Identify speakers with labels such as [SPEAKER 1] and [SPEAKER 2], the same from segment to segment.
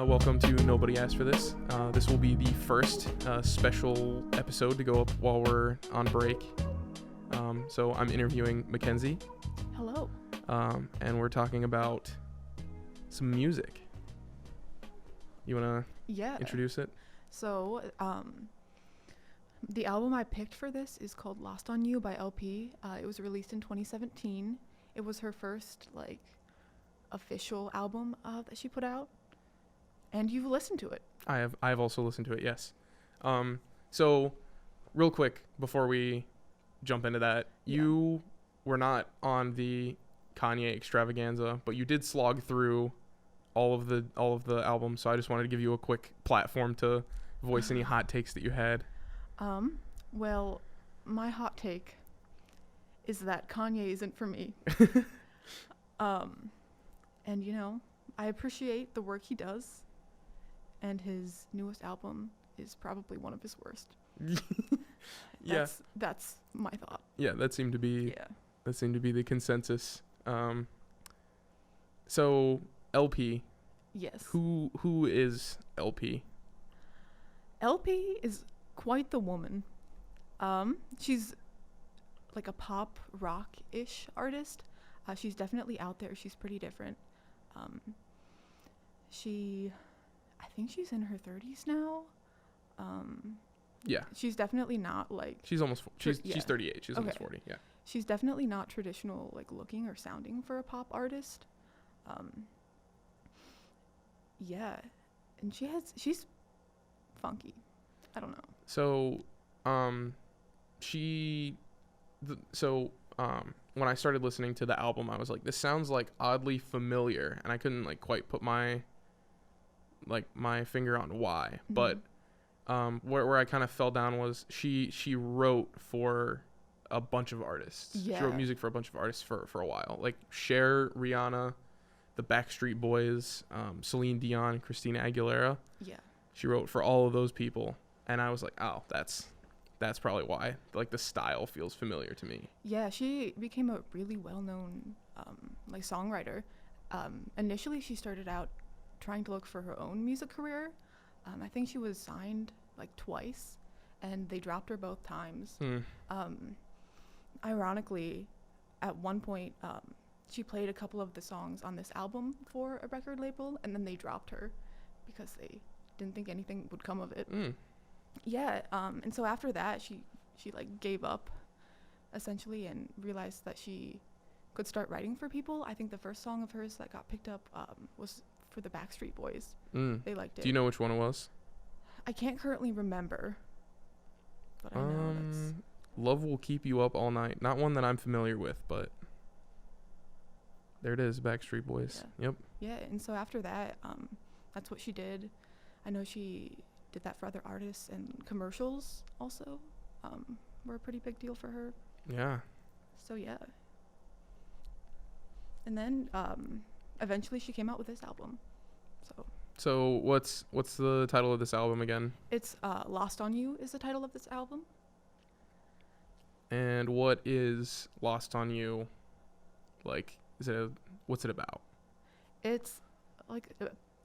[SPEAKER 1] Welcome to Nobody Asked for This. This will be the first special episode to go up while we're on break. So I'm interviewing Mackenzie.
[SPEAKER 2] Hello.
[SPEAKER 1] And we're talking about some music. You want to introduce it?
[SPEAKER 2] So, the album I picked for this is called Lost on You by LP. It was released in 2017. It was her first, official album that she put out. And you've listened to it.
[SPEAKER 1] I've also listened to it, yes. So, real quick, before we jump into that, you were not on the Kanye extravaganza, but you did slog through all of the albums, so I just wanted to give you a quick platform to voice any hot takes that you had.
[SPEAKER 2] Well, my hot take is that Kanye isn't for me. And I appreciate the work he does, and his newest album is probably one of his worst. That's my thought.
[SPEAKER 1] Yeah, that seemed to be the consensus. So LP.
[SPEAKER 2] Yes.
[SPEAKER 1] Who is LP?
[SPEAKER 2] LP is quite the woman. She's like a pop rock-ish artist. She's definitely out there. She's pretty different. I think she's in her 30s now. She's definitely not
[SPEAKER 1] she's 38. She's almost 40. Yeah.
[SPEAKER 2] She's definitely not traditional looking or sounding for a pop artist. And she's funky. I don't know.
[SPEAKER 1] So, when I started listening to the album, I was like, this sounds oddly familiar, and I couldn't quite put my finger on why. Mm-hmm. But where I kind of fell down was she wrote for a bunch of artists.
[SPEAKER 2] Yeah.
[SPEAKER 1] She wrote music for a bunch of artists for a while, like Cher, Rihanna, the Backstreet Boys, Celine Dion, Christina Aguilera.
[SPEAKER 2] Yeah.
[SPEAKER 1] She wrote for all of those people, and I was like, oh, that's probably why. The style feels familiar to me.
[SPEAKER 2] Yeah, she became a really well-known songwriter. Initially, she started out trying to look for her own music career. I think she was signed twice, and they dropped her both times. Ironically, at one point, she played a couple of the songs on this album for a record label, and then they dropped her because they didn't think anything would come of it. Yeah, and so after that, she gave up, essentially, and realized that she could start writing for people. I think the first song of hers that got picked up was for the Backstreet Boys. They liked it.
[SPEAKER 1] Do you know which one it was?
[SPEAKER 2] I can't currently remember, but I know that's...
[SPEAKER 1] Love Will Keep You Up All Night. Not one that I'm familiar with, but there it is, Backstreet Boys.
[SPEAKER 2] Yeah.
[SPEAKER 1] Yep.
[SPEAKER 2] Yeah, and so after that, that's what she did. I know she did that for other artists, and commercials also were a pretty big deal for her.
[SPEAKER 1] Yeah.
[SPEAKER 2] So yeah. And then eventually she came out with this album.
[SPEAKER 1] So what's the title of this album again?
[SPEAKER 2] It's Lost on You is the title of this album.
[SPEAKER 1] And what is Lost on You? What's it about?
[SPEAKER 2] It's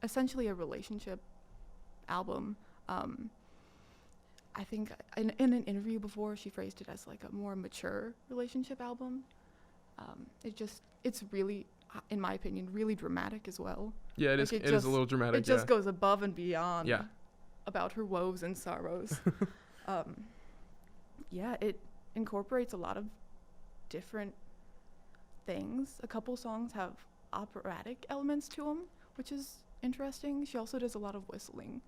[SPEAKER 2] essentially a relationship album. I think in an interview before, she phrased it as a more mature relationship album. It's really, in my opinion, really dramatic as well.
[SPEAKER 1] Yeah, it is. It is a little dramatic.
[SPEAKER 2] It just goes above and beyond.
[SPEAKER 1] Yeah.
[SPEAKER 2] About her woes and sorrows. It incorporates a lot of different things. A couple songs have operatic elements to them, which is interesting. She also does a lot of whistling.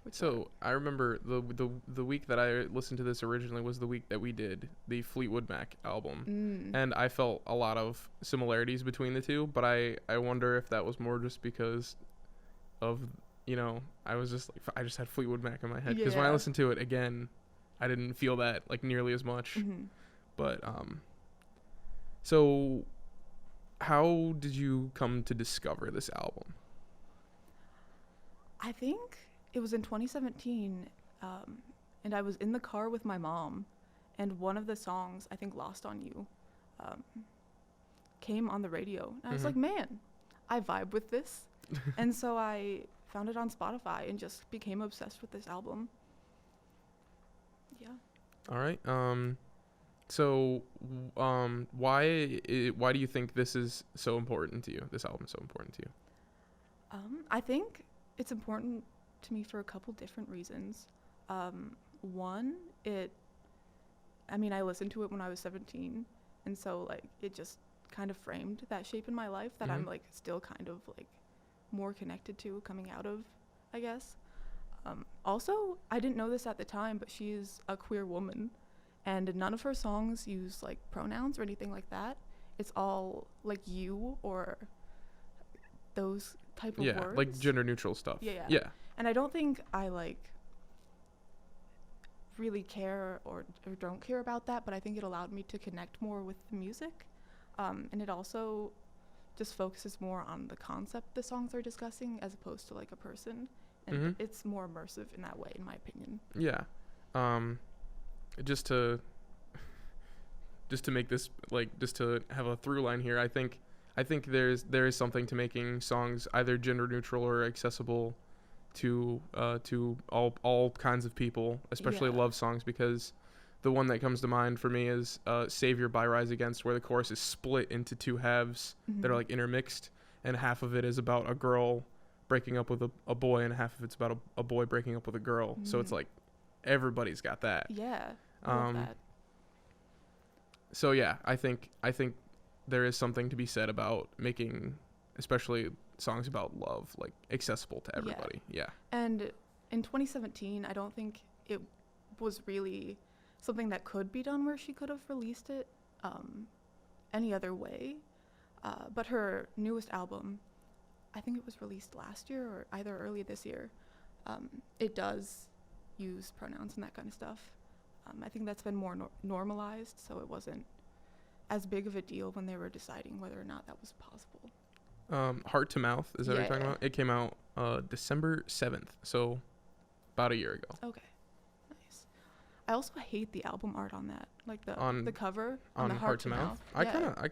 [SPEAKER 1] So I remember the week that I listened to this originally was the week that we did the Fleetwood Mac album. And I felt a lot of similarities between the two, but I wonder if that was more just because of, I was just I just had Fleetwood Mac in my head, because when I listened to it again, I didn't feel that nearly as much. Mm-hmm. But so how did you come to discover this album?
[SPEAKER 2] I think it was in 2017, and I was in the car with my mom, and one of the songs, I think Lost on You, came on the radio. And I was like, man, I vibe with this. And so I found it on Spotify and just became obsessed with this album. Yeah.
[SPEAKER 1] All right. So, why do you think this is so important to you? This album is so important to you?
[SPEAKER 2] I think it's important to me for a couple different reasons. One, I listened to it when I was 17, and so like it just kind of framed that shape in my life that I'm like still kind of like more connected to coming out of, I guess. Also, I didn't know this at the time, but she is a queer woman, and none of her songs use like pronouns or anything like that. It's all like you or those type of words.
[SPEAKER 1] Yeah, like gender neutral stuff. Yeah.
[SPEAKER 2] And I don't think I like really care or don't care about that, but I think it allowed me to connect more with the music. And it also just focuses more on the concept the songs are discussing as opposed to like a person. And it's more immersive in that way, in my opinion.
[SPEAKER 1] Yeah. Just to make this like, just to have a through line here, I think there is something to making songs either gender neutral or accessible to all kinds of people, especially love songs, because the one that comes to mind for me is Savior by Rise Against, where the chorus is split into two halves that are like intermixed, and half of it is about a girl breaking up with a boy, and half of it's about a boy breaking up with a girl. So it's like everybody's got that.
[SPEAKER 2] Yeah. I love that.
[SPEAKER 1] So yeah, I think there is something to be said about making, especially songs about love, like accessible to everybody. Yeah.
[SPEAKER 2] And in 2017, I don't think it was really something that could be done where she could have released it any other way. But her newest album, I think it was released last year or either early this year, it does use pronouns and that kind of stuff. I think that's been more normalized, so it wasn't as big of a deal when they were deciding whether or not that was possible.
[SPEAKER 1] Heart to Mouth, is that what you're talking about? It came out December 7th, so about a year ago.
[SPEAKER 2] Okay, nice. I also hate the album art on that, like the cover
[SPEAKER 1] on
[SPEAKER 2] the
[SPEAKER 1] Heart to Mouth. I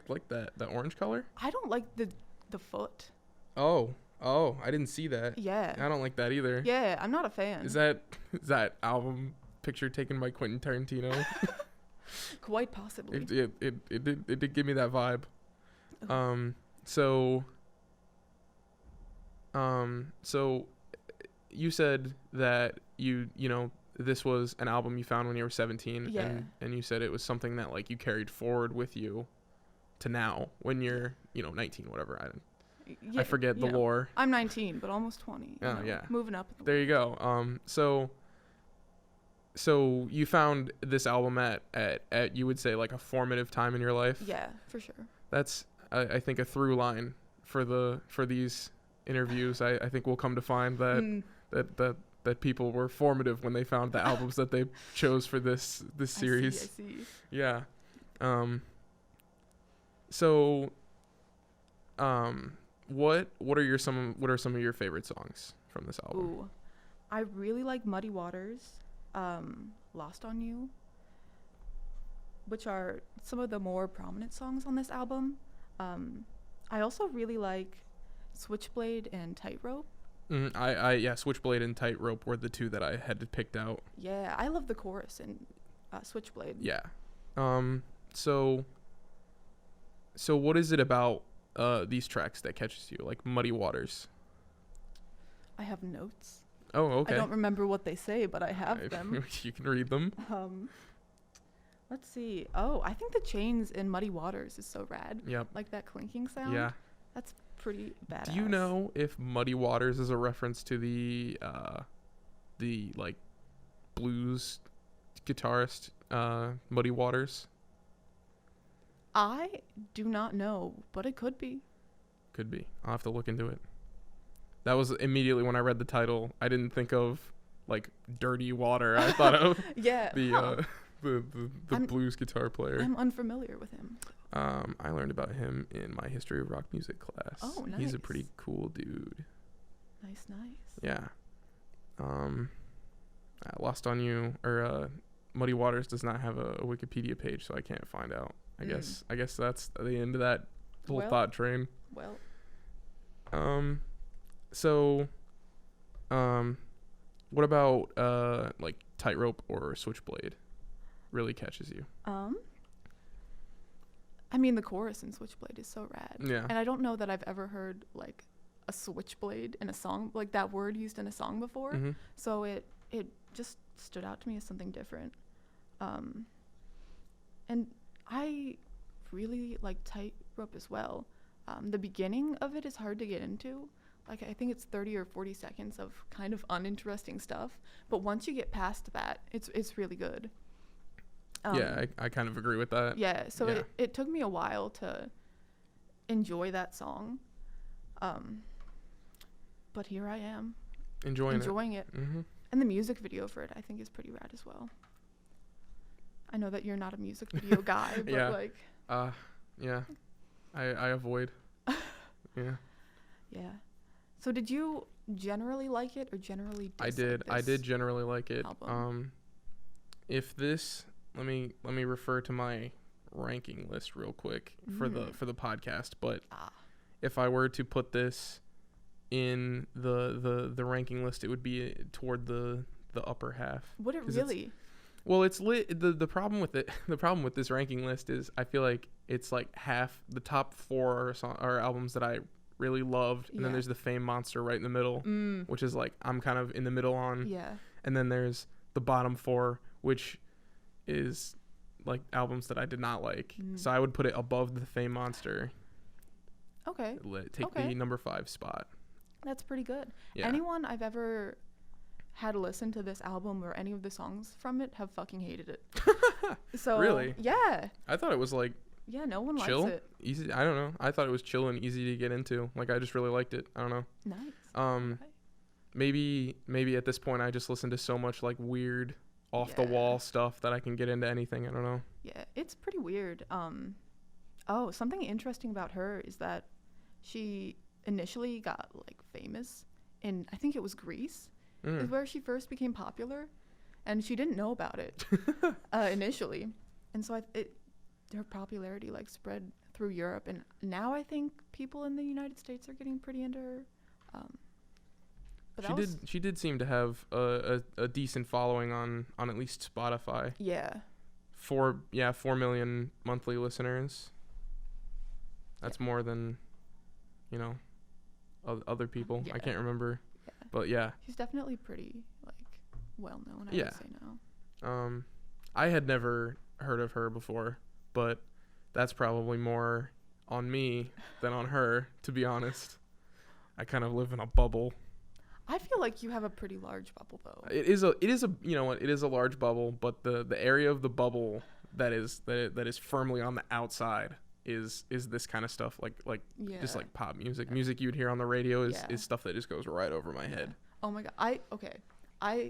[SPEAKER 1] like that orange color.
[SPEAKER 2] I don't like the foot.
[SPEAKER 1] Oh, I didn't see that.
[SPEAKER 2] Yeah.
[SPEAKER 1] I don't like that either.
[SPEAKER 2] Yeah, I'm not a fan.
[SPEAKER 1] Is that album picture taken by Quentin Tarantino?
[SPEAKER 2] Quite possibly.
[SPEAKER 1] It did give me that vibe.
[SPEAKER 2] Okay.
[SPEAKER 1] So you said that you know this was an album you found when you were 17, and you said it was something that like you carried forward with you to now when you're 19, whatever. I forget the lore.
[SPEAKER 2] I'm 19, but almost 20.
[SPEAKER 1] Oh yeah,
[SPEAKER 2] moving up.
[SPEAKER 1] There you go. So you found this album at you would say like a formative time in your life.
[SPEAKER 2] Yeah, for sure.
[SPEAKER 1] That's I think a through line for these interviews. I think we'll come to find that people were formative when they found the albums that they chose for this series.
[SPEAKER 2] I see.
[SPEAKER 1] Yeah. What are some of your favorite songs from this album?
[SPEAKER 2] Ooh, I really like Muddy Waters, Lost on You, which are some of the more prominent songs on this album. I also really like Switchblade and Tightrope.
[SPEAKER 1] Switchblade and Tightrope were the two that I had picked out.
[SPEAKER 2] Yeah, I love the chorus in Switchblade.
[SPEAKER 1] Yeah. So what is it about these tracks that catches you, like Muddy Waters?
[SPEAKER 2] I have notes.
[SPEAKER 1] Oh, okay.
[SPEAKER 2] I don't remember what they say, but I have them.
[SPEAKER 1] You can read them.
[SPEAKER 2] Let's see. Oh, I think the chains in Muddy Waters is so rad.
[SPEAKER 1] Yep.
[SPEAKER 2] Like that clinking sound.
[SPEAKER 1] Yeah.
[SPEAKER 2] That's pretty badass.
[SPEAKER 1] Do you know if Muddy Waters is a reference to the like blues guitarist Muddy Waters?
[SPEAKER 2] I do not know, but it could be.
[SPEAKER 1] Could be. I'll have to look into it. That was immediately when I read the title. I didn't think of like Dirty Water. I thought of the blues guitar player.
[SPEAKER 2] I'm unfamiliar with him.
[SPEAKER 1] I learned about him in my history of rock music class.
[SPEAKER 2] Oh, nice.
[SPEAKER 1] He's a pretty cool dude.
[SPEAKER 2] Nice.
[SPEAKER 1] Yeah. Lost on You or Muddy Waters does not have a Wikipedia page, so I can't find out. I guess that's the end of that little thought train.
[SPEAKER 2] Well.
[SPEAKER 1] So What about like Tightrope or Switchblade? Really catches you?
[SPEAKER 2] I mean, the chorus in Switchblade is so rad.
[SPEAKER 1] Yeah.
[SPEAKER 2] And I don't know that I've ever heard like a switchblade in a song, like that word used in a song before.
[SPEAKER 1] Mm-hmm.
[SPEAKER 2] So it just stood out to me as something different. And I really like Tightrope as well. The beginning of it is hard to get into. Like, I think it's 30 or 40 seconds of kind of uninteresting stuff. But once you get past that, it's really good.
[SPEAKER 1] Yeah, I kind of agree with that.
[SPEAKER 2] Yeah, so it took me a while to enjoy that song. But here I am. Enjoying it.
[SPEAKER 1] Mm-hmm.
[SPEAKER 2] And the music video for it, I think, is pretty rad as well. I know that you're not a music video guy, but like...
[SPEAKER 1] yeah. I avoid. Yeah.
[SPEAKER 2] Yeah. So did you generally like it or generally dislike
[SPEAKER 1] I did generally like it.
[SPEAKER 2] Album?
[SPEAKER 1] If this... Let me refer to my ranking list real quick for the podcast, but if I were to put this in the ranking list, it would be toward the upper half.
[SPEAKER 2] Would it really?
[SPEAKER 1] Well, it's lit. The problem with it, the problem with this ranking list is I feel like it's like half the top 4 are albums that I really loved, and then there's the Fame Monster right in the middle, which is like I'm kind of in the middle on.
[SPEAKER 2] Yeah.
[SPEAKER 1] And then there's the bottom 4, which is like albums that I did not like. So I would put it above the Fame Monster.
[SPEAKER 2] Okay.
[SPEAKER 1] Take the number 5 spot.
[SPEAKER 2] That's pretty good.
[SPEAKER 1] Yeah.
[SPEAKER 2] Anyone I've ever had listen to this album or any of the songs from it have fucking hated it. So
[SPEAKER 1] really?
[SPEAKER 2] Yeah.
[SPEAKER 1] I thought it was like
[SPEAKER 2] no one
[SPEAKER 1] chill,
[SPEAKER 2] likes it.
[SPEAKER 1] Easy. I don't know. I thought it was chill and easy to get into. Like I just really liked it. I don't know.
[SPEAKER 2] Nice.
[SPEAKER 1] Right. Maybe at this point I just listen to so much like weird off the wall stuff that I can get into anything. I don't know.
[SPEAKER 2] Yeah, it's pretty weird. Something interesting about her is that she initially got like famous in, I think it was Greece, is where she first became popular, and she didn't know about it initially, and so her popularity like spread through Europe, and now I think people in the United States are getting pretty into her.
[SPEAKER 1] She did seem to have a decent following on at least Spotify.
[SPEAKER 2] Yeah.
[SPEAKER 1] 4 million monthly listeners. That's more than, other people.
[SPEAKER 2] Yeah.
[SPEAKER 1] I can't remember.
[SPEAKER 2] Yeah.
[SPEAKER 1] But yeah.
[SPEAKER 2] She's definitely pretty like well known, I would say now.
[SPEAKER 1] I had never heard of her before, but that's probably more on me than on her, to be honest. I kind of live in a bubble.
[SPEAKER 2] I feel like you have a pretty large bubble, though.
[SPEAKER 1] It is a large bubble, but the area of the bubble that is firmly on the outside is this kind of stuff, like just like pop music you'd hear on the radio is stuff that just goes right over my head.
[SPEAKER 2] Oh my god.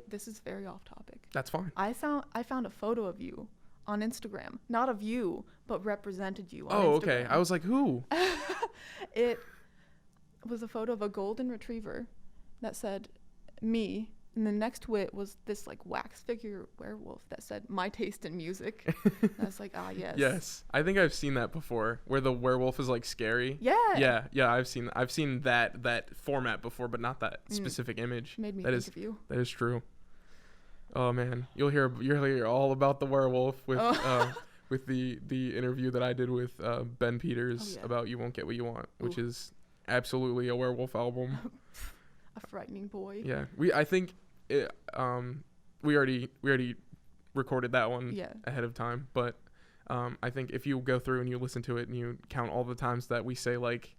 [SPEAKER 2] This is very off topic.
[SPEAKER 1] That's fine.
[SPEAKER 2] I found a photo of you on Instagram, not of you, but represented you on Instagram.
[SPEAKER 1] Oh, okay. I was like, who?
[SPEAKER 2] It was a photo of a golden retriever that said me, and the next to it was this like wax figure werewolf that said my taste in music. And I was like, yes.
[SPEAKER 1] I think I've seen that before, where the werewolf is like scary.
[SPEAKER 2] Yeah.
[SPEAKER 1] I've seen that format before, but not that specific image.
[SPEAKER 2] Made me think of you.
[SPEAKER 1] That is true. Oh man, you'll hear all about the werewolf with with the interview that I did with Ben Peters about You Won't Get What You Want, which is absolutely a werewolf album.
[SPEAKER 2] A frightening boy.
[SPEAKER 1] Yeah, we already recorded that one ahead of time, but I think if you go through and you listen to it and you count all the times that we say like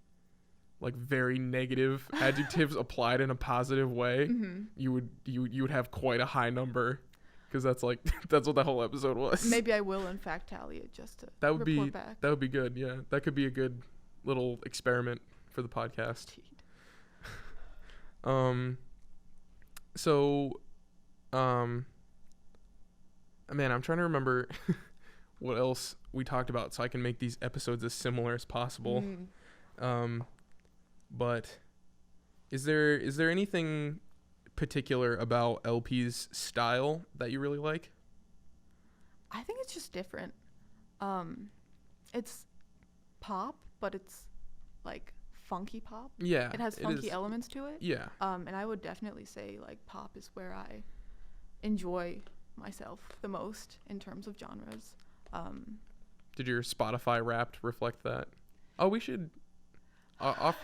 [SPEAKER 1] very negative adjectives applied in a positive way, you would have quite a high number, because that's what the whole episode was.
[SPEAKER 2] Maybe I will in fact tally it just to report back.
[SPEAKER 1] That would be good. Yeah, that could be a good little experiment for the podcast. Man, I'm trying to remember what else we talked about so I can make these episodes as similar as possible. But is there anything particular about LP's style that you really like?
[SPEAKER 2] I think it's just different. It's pop, but it's like funky pop.
[SPEAKER 1] Yeah.
[SPEAKER 2] It has funky elements to it.
[SPEAKER 1] Yeah.
[SPEAKER 2] And I would definitely say like pop is where I enjoy myself the most in terms of genres.
[SPEAKER 1] Did your Spotify Wrapped reflect that? Oh, we should. I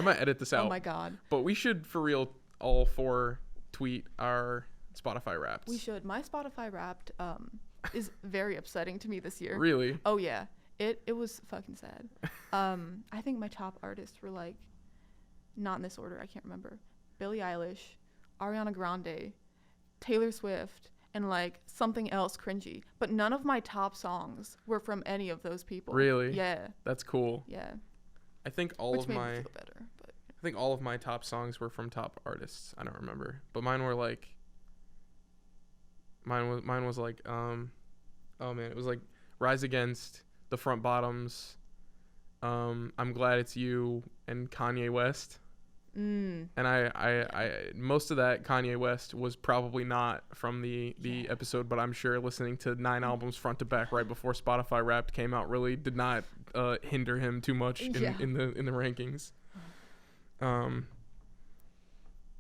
[SPEAKER 1] might edit this out.
[SPEAKER 2] Oh my god.
[SPEAKER 1] But we should, for real, all four tweet our Spotify Wrapped.
[SPEAKER 2] We should. My Spotify Wrapped is very upsetting to me this year.
[SPEAKER 1] Really?
[SPEAKER 2] Oh yeah. It was fucking sad. I think my top artists were like, not in this order, I can't remember. Billie Eilish, Ariana Grande, Taylor Swift, and like something else cringy. But none of my top songs were from any of those people.
[SPEAKER 1] Really?
[SPEAKER 2] Yeah.
[SPEAKER 1] That's cool.
[SPEAKER 2] Yeah.
[SPEAKER 1] I think all
[SPEAKER 2] Which
[SPEAKER 1] of
[SPEAKER 2] made
[SPEAKER 1] my
[SPEAKER 2] me feel better, but
[SPEAKER 1] I think all of my top songs were from top artists. I don't remember, but mine were like mine was like oh man, it was like Rise Against, The Front Bottoms, I'm Glad It's You, and Kanye West. And I most of that Kanye West was probably not from the episode, but I'm sure listening to 9 albums front to back right before Spotify Wrapped came out really did not hinder him too much in the rankings.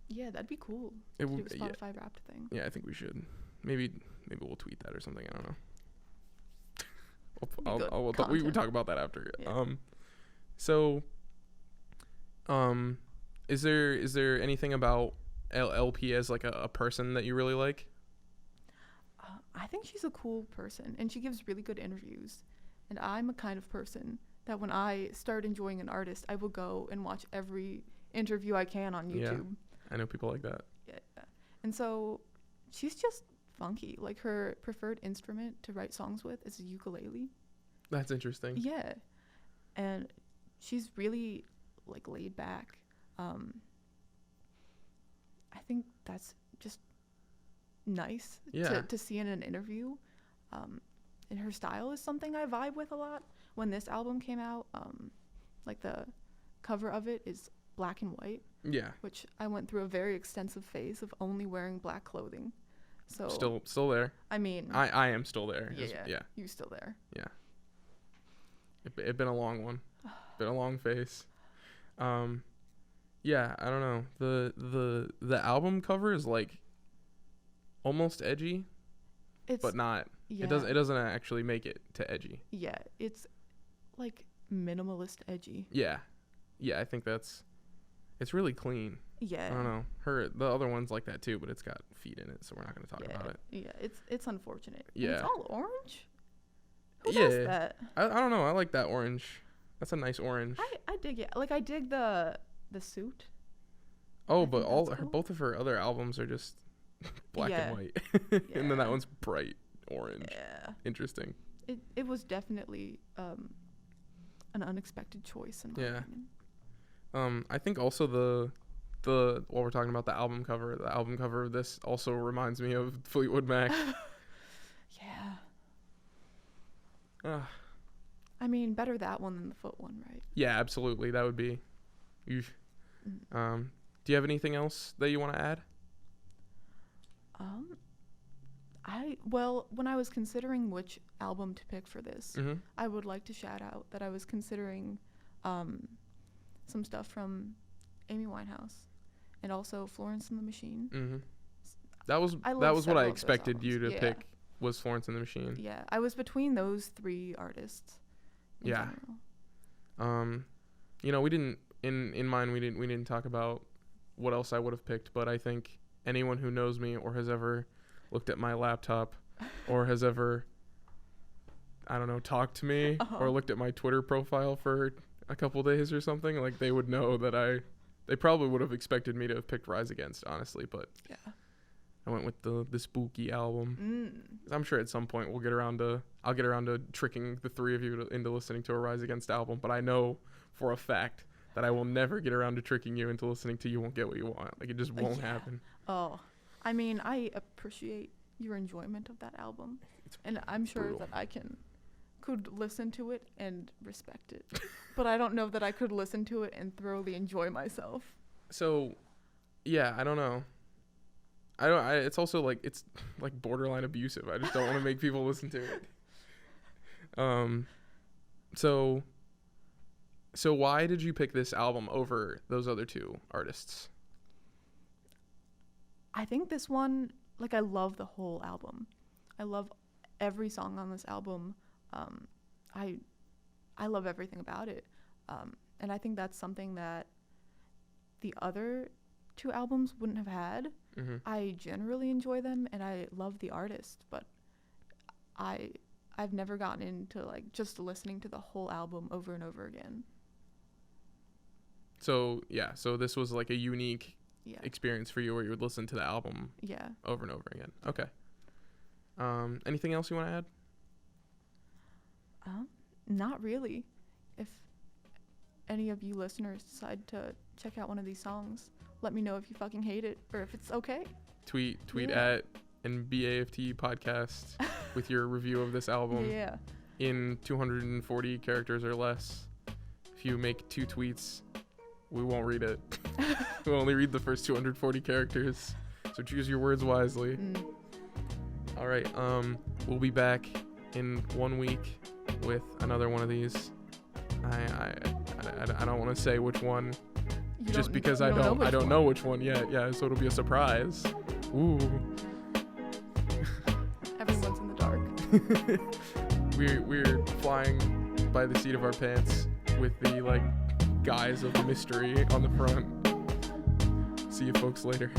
[SPEAKER 2] Yeah, that'd be cool.
[SPEAKER 1] It
[SPEAKER 2] to do
[SPEAKER 1] would
[SPEAKER 2] a Spotify Wrapped thing.
[SPEAKER 1] Yeah, I think we should. Maybe we'll tweet that or something. I don't know. We talk about that after.
[SPEAKER 2] Yeah.
[SPEAKER 1] Is there anything about LP as like a person that you really like?
[SPEAKER 2] I think she's a cool person, and she gives really good interviews. And I'm a kind of person that when I start enjoying an artist, I will go and watch every interview I can on YouTube.
[SPEAKER 1] Yeah, I know people like that.
[SPEAKER 2] Yeah. And so she's just funky. Like her preferred instrument to write songs with is a ukulele.
[SPEAKER 1] That's interesting.
[SPEAKER 2] Yeah. And she's really like laid back. I think that's just nice to see in an interview. And her style is something I vibe with a lot. When this album came out, like the cover of it is black and white.
[SPEAKER 1] Yeah.
[SPEAKER 2] Which I went through a very extensive phase of only wearing black clothing. So
[SPEAKER 1] still there.
[SPEAKER 2] I mean,
[SPEAKER 1] I am still there.
[SPEAKER 2] Yeah. You still there?
[SPEAKER 1] Yeah. It been a long one. Been a long phase. Yeah, I don't know. The album cover is like almost edgy, but not.
[SPEAKER 2] Yeah.
[SPEAKER 1] It doesn't actually make it to edgy.
[SPEAKER 2] Yeah, it's like minimalist edgy.
[SPEAKER 1] Yeah, I think it's really clean.
[SPEAKER 2] Yeah.
[SPEAKER 1] I don't know. The other one's like that too, but it's got feet in it, so we're not going to talk about it.
[SPEAKER 2] Yeah, it's unfortunate.
[SPEAKER 1] Yeah.
[SPEAKER 2] And it's all orange. Who does that?
[SPEAKER 1] I don't know. I like that orange. That's a nice orange.
[SPEAKER 2] I dig it. Like I dig the suit.
[SPEAKER 1] Oh, but both of her other albums are just black and white. And then that one's bright orange. Yeah. Interesting.
[SPEAKER 2] It was definitely an unexpected choice in my opinion.
[SPEAKER 1] I think also the while we're talking about the album cover of this also reminds me of Fleetwood Mac.
[SPEAKER 2] Yeah. I mean, better that one than the Foot one, right?
[SPEAKER 1] Yeah, absolutely. That would be. Do you have anything else that you want to add?
[SPEAKER 2] When I was considering which album to pick for this, I would like to shout out that I was considering some stuff from Amy Winehouse and also Florence and the Machine.
[SPEAKER 1] Mm-hmm. That was what I expected you to pick, was Florence and the Machine. Yeah,
[SPEAKER 2] I was between those 3 artists.
[SPEAKER 1] Yeah. We didn't in mine we didn't talk about what else I would have picked, but I think anyone who knows me or has ever looked at my laptop or has ever, I don't know, talked to me or looked at my Twitter profile for a couple days or something, like they would know that they probably would have expected me to have picked Rise Against, honestly, but I went with the spooky album. I'm sure at some point I'll get around to tricking the 3 of you into listening to a Rise Against album, but I know for a fact that I will never get around to tricking you into listening to You Won't Get What You Want. Like, it just won't happen.
[SPEAKER 2] Oh, I mean, I appreciate your enjoyment of that album, and I'm sure that I could listen to it and respect it, but I don't know that I could listen to it and thoroughly enjoy myself. So,
[SPEAKER 1] yeah, I don't know. It's also like, it's like borderline abusive. I just don't want to make people listen to it. So So why did you pick this album over those other two artists?
[SPEAKER 2] I think this one, like, I love the whole album. I love every song on this album. I love everything about it. And I think that's something that the other two albums wouldn't have had.
[SPEAKER 1] Mm-hmm.
[SPEAKER 2] I generally enjoy them and I love the artist, but I've never gotten into like just listening to the whole album over and over again.
[SPEAKER 1] So this was like a unique experience for you where you would listen to the album over and over again. Okay. Anything else you want to add?
[SPEAKER 2] Not really. If any of you listeners decide to check out one of these songs, let me know if you fucking hate it or if it's okay.
[SPEAKER 1] Tweet at NBAFT podcast with your review of this album.
[SPEAKER 2] Yeah.
[SPEAKER 1] In 240 characters or less. If you make 2 tweets, we won't read it. We'll only read the first 240 characters. So choose your words wisely. All right. We'll be back in 1 week with another one of these. I don't want to say which one, just because I don't know which one yet. Yeah, so it'll be a surprise. Ooh.
[SPEAKER 2] Everyone's in the dark.
[SPEAKER 1] We're flying by the seat of our pants with the like guise of mystery on the front. See you folks later.